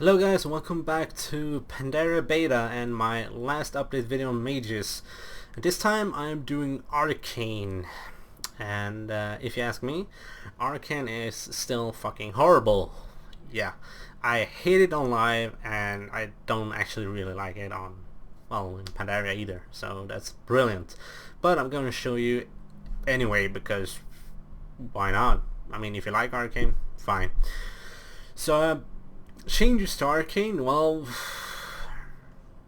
Hello guys, welcome back to MoP Beta and my last update video on Mages. And this time I'm doing Arcane. And if you ask me, Arcane is still fucking horrible. Yeah, I hate it on live and I don't actually really like it on, well, in Pandaria either. So that's brilliant. But I'm gonna show you anyway because why not? I mean, if you like Arcane, fine. So changes to Arcane, well,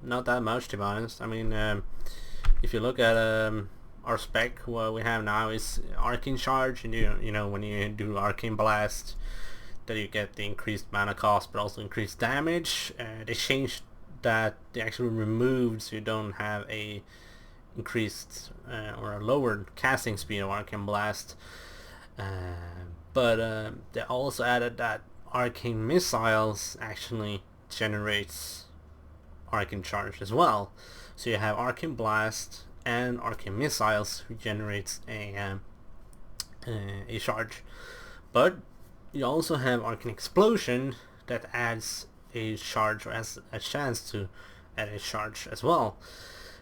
not that much to be honest. I mean, if you look at our spec, what we have now is Arcane Charge, and you know when you do Arcane Blast, that you get the increased mana cost, but also increased damage. They changed that; they actually removed, so you don't have a increased or a lowered casting speed of Arcane Blast. But they also added that Arcane Missiles actually generates Arcane Charge as well. So you have Arcane Blast and Arcane Missiles, who generates a charge. But you also have Arcane Explosion that adds a charge, or has a chance to add a charge as well.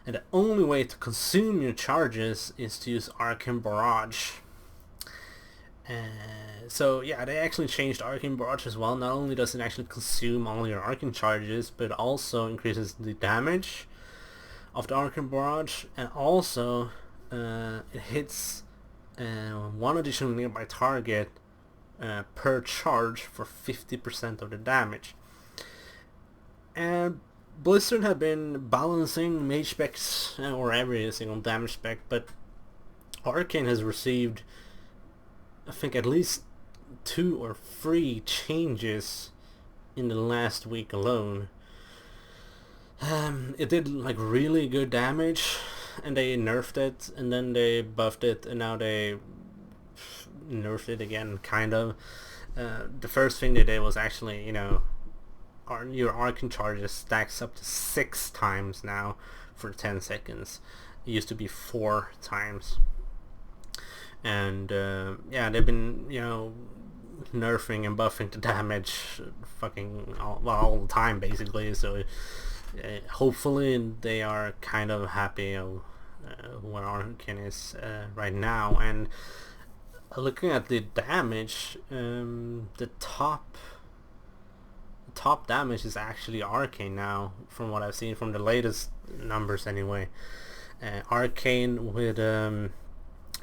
And the only way to consume your charges is to use Arcane Barrage. So yeah, they actually changed Arcane Barrage as well. Not only does it actually consume all your Arcane charges, but it also increases the damage of the Arcane Barrage, and also it hits one additional nearby target per charge for 50% of the damage. And Blizzard have been balancing mage specs or every single damage spec, but Arcane has received, I think, at least 2 or 3 changes in the last week alone. It did like really good damage, and they nerfed it, and then they buffed it, and now they nerfed it again, kind of. The first thing they did was actually, your Arcane charges stacks up to 6 times now for 10 seconds. It used to be 4 times. And yeah, they've been nerfing and buffing the damage fucking all the time basically. So hopefully they are kind of happy of where Arcane is right now. And looking at the damage, the top damage is actually Arcane now, from what I've seen from the latest numbers anyway. Arcane with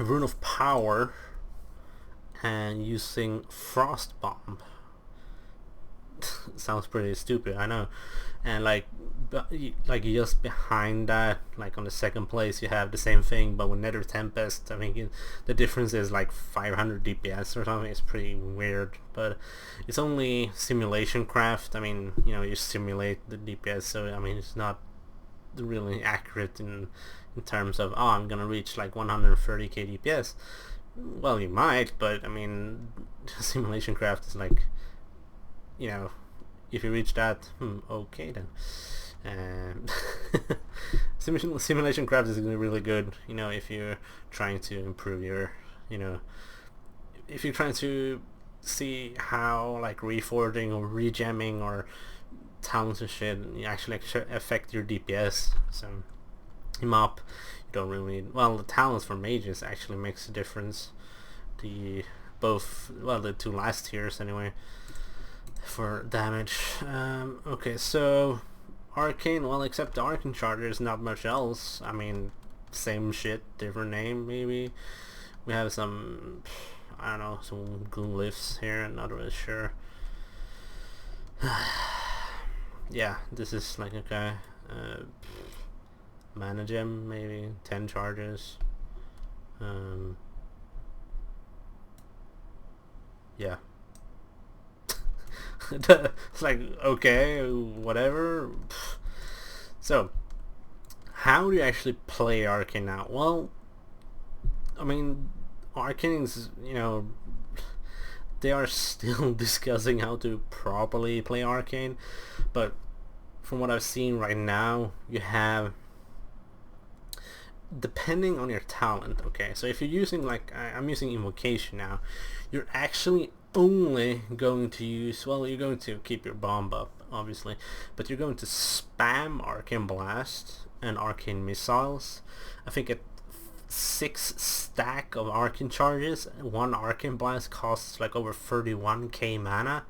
Rune of Power and using Frost Bomb. Sounds pretty stupid, I know. And like just behind that, like on the second place, you have the same thing but with Nether Tempest. I mean, the difference is like 500 DPS or something. It's pretty weird, but it's only simulation craft. I mean, you simulate the DPS, so I mean it's not really accurate in terms of, oh, I'm gonna reach like 130k DPS. Well, you might, but I mean, simulation craft is like, if you reach that, okay then. Simulation craft is really good, if you're trying to improve your, if you're trying to see how like reforging or regemming or talents and shit actually affect your DPS. So in MoP, you don't really need, well, the talents for mages actually makes a difference. The 2 last tiers anyway for damage. Okay, so Arcane, well, except the Arcane charges, not much else. I mean, same shit, different name maybe. We have some, I don't know, some glyphs here, I'm not really sure. Yeah, this is like, okay, mana gem, maybe 10 charges. Yeah. It's like, okay, whatever. So how do you actually play Arcane now? Well, I mean, Arcane's, they are still discussing how to properly play Arcane, but from what I've seen right now, you have, depending on your talent, okay, so if you're using, like, I'm using Invocation now, you're actually only going to use, well, you're going to keep your bomb up, obviously, but you're going to spam Arcane Blast and Arcane Missiles. I think at 6 stack of Arcane charges, one Arcane Blast costs like over 31k mana.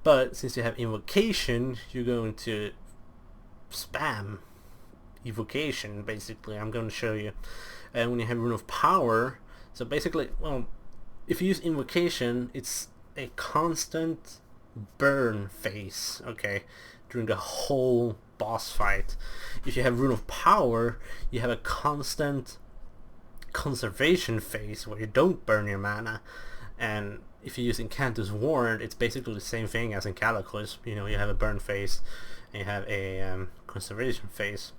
But since you have Invocation, you're going to spam Evocation, basically. I'm going to show you. And when you have Rune of Power, so basically, well, if you use Invocation, it's a constant burn phase, okay, during the whole boss fight. If you have Rune of Power, you have a constant conservation phase where you don't burn your mana. And if you use Incantus Ward, it's basically the same thing as in Cataclysm. You know, you have a burn phase and you have a conservation phase.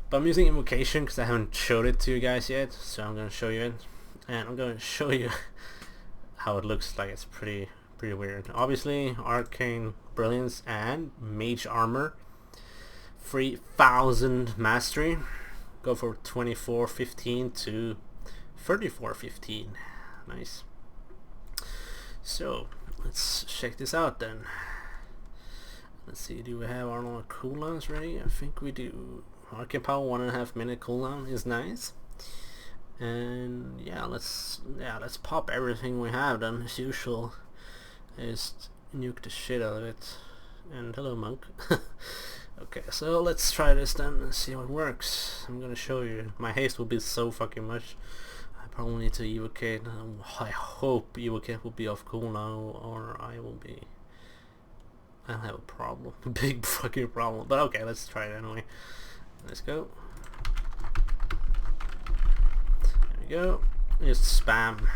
But I'm using Invocation because I haven't showed it to you guys yet, so I'm going to show you it. And I'm going to show you how it looks like. It's pretty weird. Obviously, Arcane Brilliance and Mage Armor. 3000 Mastery. Go for 2415 to 3415. Nice. So, let's check this out then. Let's see, do we have our cooldowns ready? I think we do. Arcane Power 1.5 minute cooldown is nice. And yeah, let's pop everything we have then, as usual. Just nuke the shit out of it. And hello, monk. Okay, so let's try this then and see how it works. I'm gonna show you. My haste will be so fucking much. I probably need to evocate. I hope evocate will be off cooldown, or I'll have a problem. Big fucking problem. But okay, let's try it anyway. Let's go. There we go. Just spam.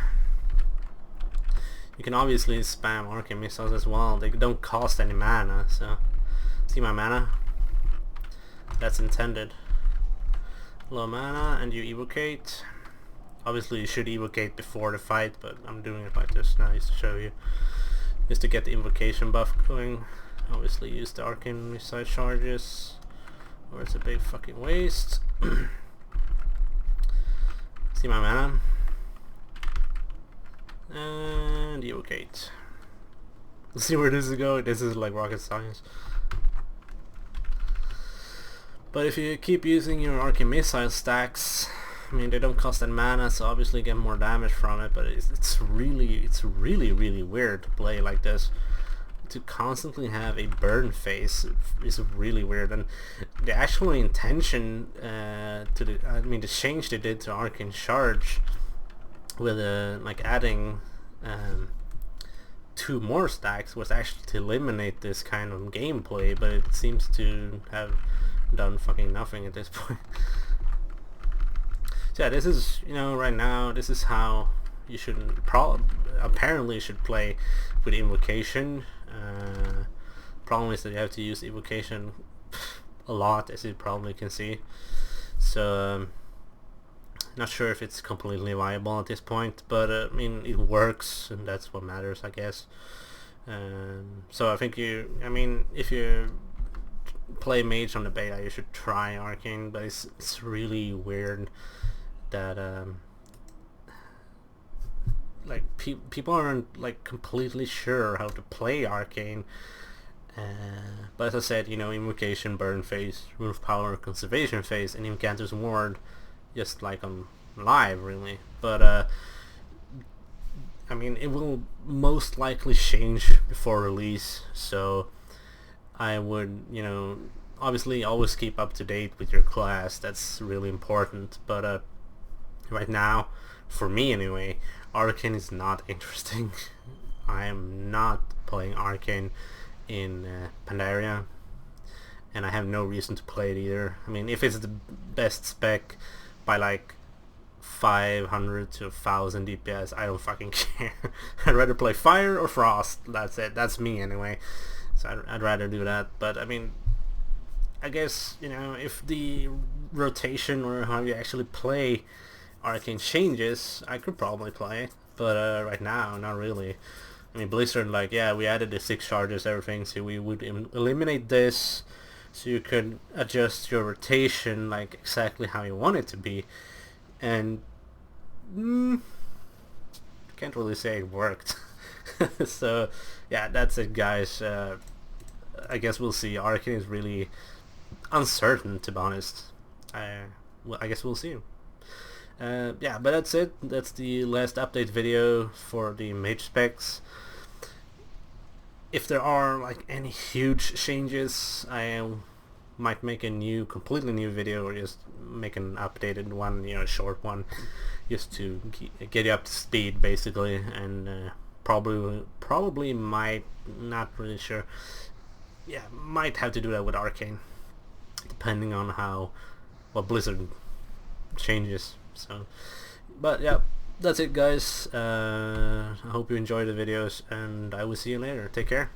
You can obviously spam Arcane Missiles as well. They don't cost any mana, so see my mana? That's intended. Low mana, and you evocate. Obviously you should evocate before the fight, but I'm doing it like this now just to show you. Just to get the invocation buff going. Obviously use the Arcane Missile charges, or it's a big fucking waste. See my mana? And evocate. See where this is going? This is like rocket science. But if you keep using your Arcane Missile stacks, I mean, they don't cost any mana, so obviously you get more damage from it, but it's really weird to play like this. To constantly have a burn phase is really weird, and the actual intention the change they did to Arcane Charge with like adding 2 more stacks was actually to eliminate this kind of gameplay, but it seems to have done fucking nothing at this point. So yeah, this is, you know, right now this is how you should apparently should play with Invocation. Problem is that you have to use Invocation a lot, as you probably can see. So not sure if it's completely viable at this point, but I mean, it works, and that's what matters, I guess. So I think if you play Mage on the beta, you should try Arcane, but it's really weird that like people aren't like completely sure how to play Arcane. But as I said, you know, Invocation, Burn phase, Rune of Power, Conservation phase, and Incantus Ward, just like on live, really. But I mean, it will most likely change before release, so I would, you know, obviously always keep up to date with your class. That's really important. But right now, for me anyway, Arcane is not interesting. I am not playing Arcane in Pandaria, and I have no reason to play it either. I mean, if it's the best spec by like 500 to 1000 DPS, I don't fucking care. I'd rather play Fire or Frost. That's it. That's me anyway. So I'd rather do that. But I mean, I guess, you know, if the rotation or how you actually play Arcane changes, I could probably play. But right now, not really. I mean, Blizzard, like, yeah, we added the 6 charges, everything, so we would eliminate this, so you could adjust your rotation, like, exactly how you want it to be. And can't really say it worked. So yeah, that's it, guys. I guess we'll see. Arcane is really uncertain, to be honest. I guess we'll see. Yeah, but that's it. That's the last update video for the Mage specs. If there are like any huge changes, I might make a completely new video, or just make an updated one, a short one, just to get you up to speed, basically. And probably might, not really sure. Yeah, might have to do that with Arcane, depending on what Blizzard changes. So, but yeah, that's it, guys. I hope you enjoyed the videos, and I will see you later. Take care.